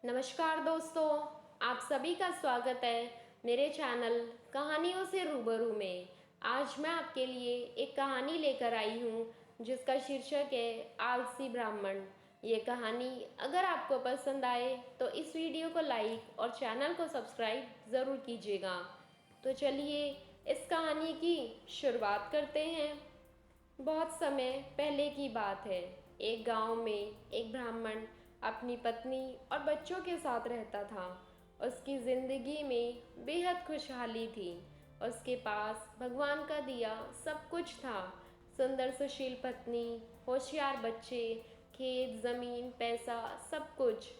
नमस्कार दोस्तों, आप सभी का स्वागत है मेरे चैनल कहानियों से रूबरू में। आज मैं आपके लिए एक कहानी लेकर आई हूँ जिसका शीर्षक है आलसी ब्राह्मण। ये कहानी अगर आपको पसंद आए तो इस वीडियो को लाइक और चैनल को सब्सक्राइब ज़रूर कीजिएगा। तो चलिए इस कहानी की शुरुआत करते हैं। बहुत समय पहले की बात है। एक गांव में एक ब्राह्मण अपनी पत्नी और बच्चों के साथ रहता था। उसकी जिंदगी में बेहद खुशहाली थी। उसके पास भगवान का दिया सब कुछ था। सुंदर सुशील पत्नी, होशियार बच्चे, खेत, जमीन, पैसा, सब कुछ।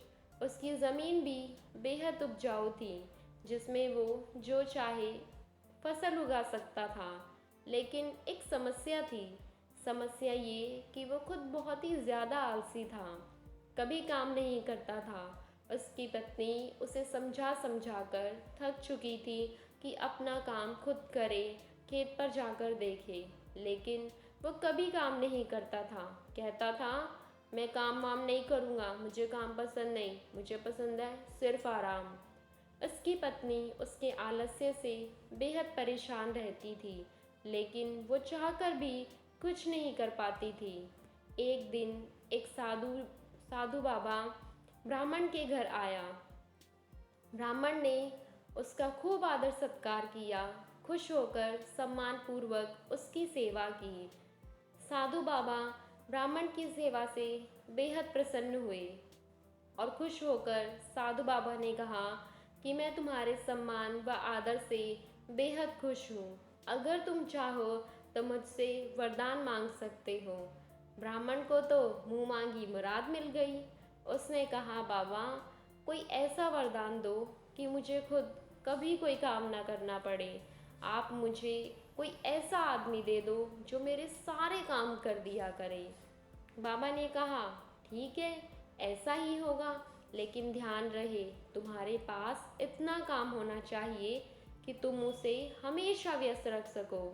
उसकी ज़मीन भी बेहद उपजाऊ थी जिसमें वो जो चाहे फसल उगा सकता था। लेकिन एक समस्या थी। समस्या ये कि वो खुद बहुत ही ज़्यादा आलसी था, कभी काम नहीं करता था। उसकी पत्नी उसे समझा समझा कर थक चुकी थी कि अपना काम खुद करे, खेत पर जाकर देखे, लेकिन वो कभी काम नहीं करता था। कहता था, मैं काम वाम नहीं करूँगा, मुझे काम पसंद नहीं, मुझे पसंद है सिर्फ आराम। उसकी पत्नी उसके आलस्य से बेहद परेशान रहती थी, लेकिन वो चाहकर भी कुछ नहीं कर पाती थी। एक दिन एक साधु साधु बाबा ब्राह्मण के घर आया। ब्राह्मण ने उसका खूब आदर सत्कार किया, खुश होकर सम्मान पूर्वक उसकी सेवा की। साधु बाबा ब्राह्मण की सेवा से बेहद प्रसन्न हुए और खुश होकर साधु बाबा ने कहा कि मैं तुम्हारे सम्मान व आदर से बेहद खुश हूँ। अगर तुम चाहो तो मुझसे वरदान मांग सकते हो। ब्राह्मण को तो मुंह मांगी मुराद मिल गई। उसने कहा, बाबा कोई ऐसा वरदान दो कि मुझे खुद कभी कोई काम ना करना पड़े। आप मुझे कोई ऐसा आदमी दे दो जो मेरे सारे काम कर दिया करे। बाबा ने कहा, ठीक है, ऐसा ही होगा, लेकिन ध्यान रहे तुम्हारे पास इतना काम होना चाहिए कि तुम उसे हमेशा व्यस्त रख सको।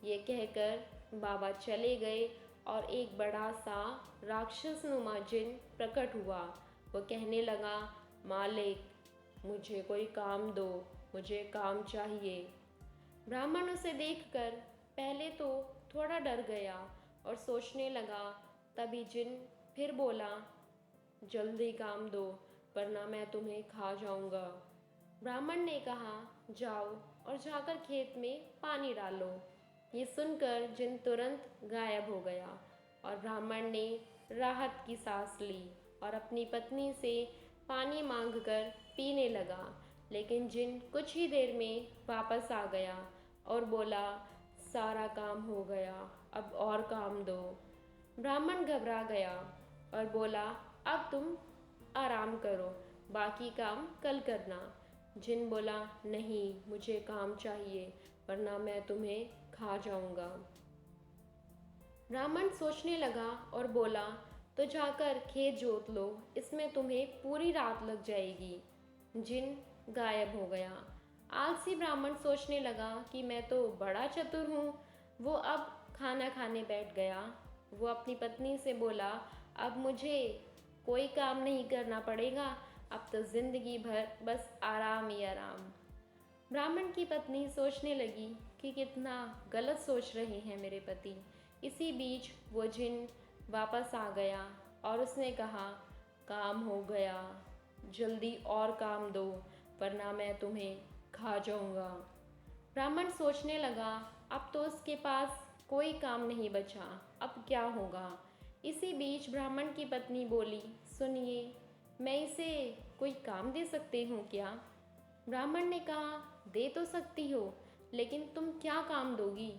ये कहकर बाबा चले गए और एक बड़ा सा राक्षसनुमा जिन प्रकट हुआ। वो कहने लगा, मालिक मुझे कोई काम दो, मुझे काम चाहिए। ब्राह्मण उसे देखकर पहले तो थोड़ा डर गया और सोचने लगा। तभी जिन फिर बोला, जल्दी काम दो वरना मैं तुम्हें खा जाऊंगा। ब्राह्मण ने कहा, जाओ और जाकर खेत में पानी डालो। ये सुनकर जिन तुरंत गायब हो गया और ब्राह्मण ने राहत की सांस ली और अपनी पत्नी से पानी मांगकर पीने लगा। लेकिन जिन कुछ ही देर में वापस आ गया और बोला, सारा काम हो गया, अब और काम दो। ब्राह्मण घबरा गया और बोला, अब तुम आराम करो, बाकी काम कल करना। जिन बोला, नहीं मुझे काम चाहिए वरना मैं तुम्हें खा जाऊंगा। ब्राह्मण सोचने लगा और बोला, तो जाकर खेत जोत लो, इसमें तुम्हें पूरी रात लग जाएगी। जिन गायब हो गया। आलसी ब्राह्मण सोचने लगा कि मैं तो बड़ा चतुर हूँ। वो अब खाना खाने बैठ गया। वो अपनी पत्नी से बोला, अब मुझे कोई काम नहीं करना पड़ेगा, अब तो जिंदगी भर बस आराम ही आराम। ब्राह्मण की पत्नी सोचने लगी कि कितना गलत सोच रहे हैं मेरे पति। इसी बीच वो जिन वापस आ गया और उसने कहा, काम हो गया, जल्दी और काम दो वरना मैं तुम्हें खा जाऊंगा। ब्राह्मण सोचने लगा, अब तो उसके पास कोई काम नहीं बचा, अब क्या होगा। इसी बीच ब्राह्मण की पत्नी बोली, सुनिए, मैं इसे कोई काम दे सकती हूँ क्या। ब्राह्मण ने कहा, दे तो सकती हो, लेकिन तुम क्या काम दोगी।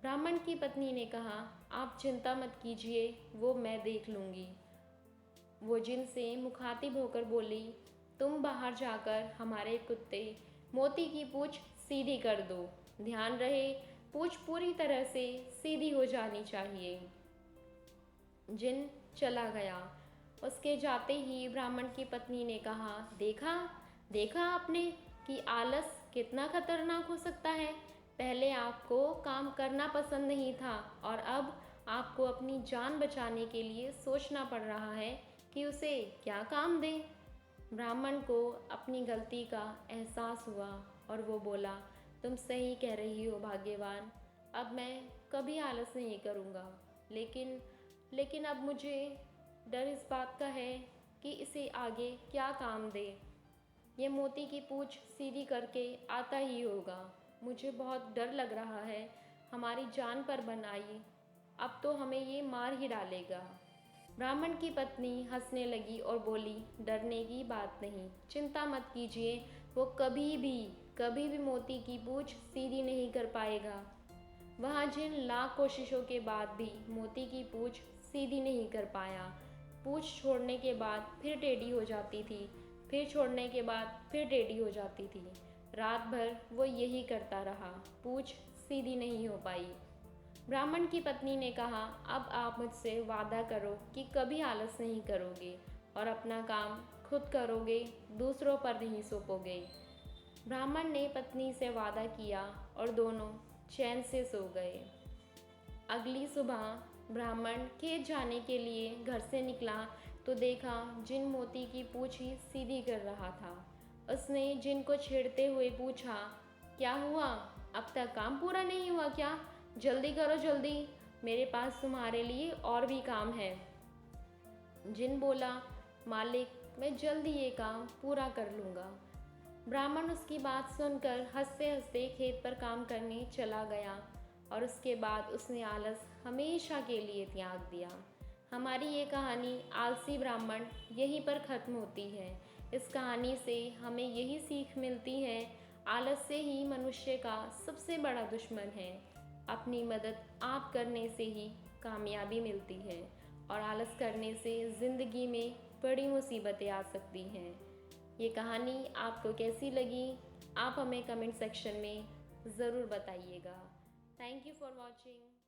ब्राह्मण की पत्नी ने कहा, आप चिंता मत कीजिए, वो मैं देख लूँगी। वो जिन से मुखातिब होकर बोली, तुम बाहर जाकर हमारे कुत्ते मोती की पूँछ सीधी कर दो। ध्यान रहे पूँछ पूरी तरह से सीधी हो जानी चाहिए। जिन चला गया। उसके जाते ही ब्राह्मण की पत्नी ने कहा, देखा देखा आपने कि आलस कितना खतरनाक हो सकता है। पहले आपको काम करना पसंद नहीं था और अब आपको अपनी जान बचाने के लिए सोचना पड़ रहा है कि उसे क्या काम दें। ब्राह्मण को अपनी गलती का एहसास हुआ और वो बोला, तुम सही कह रही हो भाग्यवान, अब मैं कभी आलस नहीं करूँगा। लेकिन लेकिन अब मुझे डर इस बात का है कि इसे आगे क्या काम दे। ये मोती की पूंछ सीधी करके आता ही होगा। मुझे बहुत डर लग रहा है, हमारी जान पर बन आई, अब तो हमें ये मार ही डालेगा। ब्राह्मण की पत्नी हंसने लगी और बोली, डरने की बात नहीं, चिंता मत कीजिए, वो कभी भी मोती की पूंछ सीधी नहीं कर पाएगा। वहाँ जिन लाख कोशिशों के बाद भी मोती की पूंछ सीधी नहीं कर पाया। पूंछ छोड़ने के बाद फिर टेढ़ी हो जाती थी, फिर छोड़ने के बाद फिर टेढ़ी हो जाती थी। रात भर वो यही करता रहा, पूंछ सीधी नहीं हो पाई। ब्राह्मण की पत्नी ने कहा, अब आप मुझसे वादा करो कि कभी आलस नहीं करोगे और अपना काम खुद करोगे, दूसरों पर नहीं सौंपोगे। ब्राह्मण ने पत्नी से वादा किया और दोनों चैन से सो गए। अगली सुबह ब्राह्मण खेत जाने के लिए घर से निकला तो देखा जिन मोती की पूंछ ही सीधी कर रहा था। उसने जिन को छेड़ते हुए पूछा, क्या हुआ, अब तक काम पूरा नहीं हुआ क्या? जल्दी करो जल्दी, मेरे पास तुम्हारे लिए और भी काम है। जिन बोला, मालिक मैं जल्दी ये काम पूरा कर लूँगा। ब्राह्मण उसकी बात सुनकर हंसते हंसते खेत पर काम करने चला गया और उसके बाद उसने आलस हमेशा के लिए त्याग दिया। हमारी ये कहानी आलसी ब्राह्मण यहीं पर ख़त्म होती है। इस कहानी से हमें यही सीख मिलती है, आलस से ही मनुष्य का सबसे बड़ा दुश्मन है। अपनी मदद आप करने से ही कामयाबी मिलती है और आलस करने से ज़िंदगी में बड़ी मुसीबतें आ सकती हैं। ये कहानी आपको कैसी लगी, आप हमें कमेंट सेक्शन में ज़रूर बताइएगा। Thank you for watching.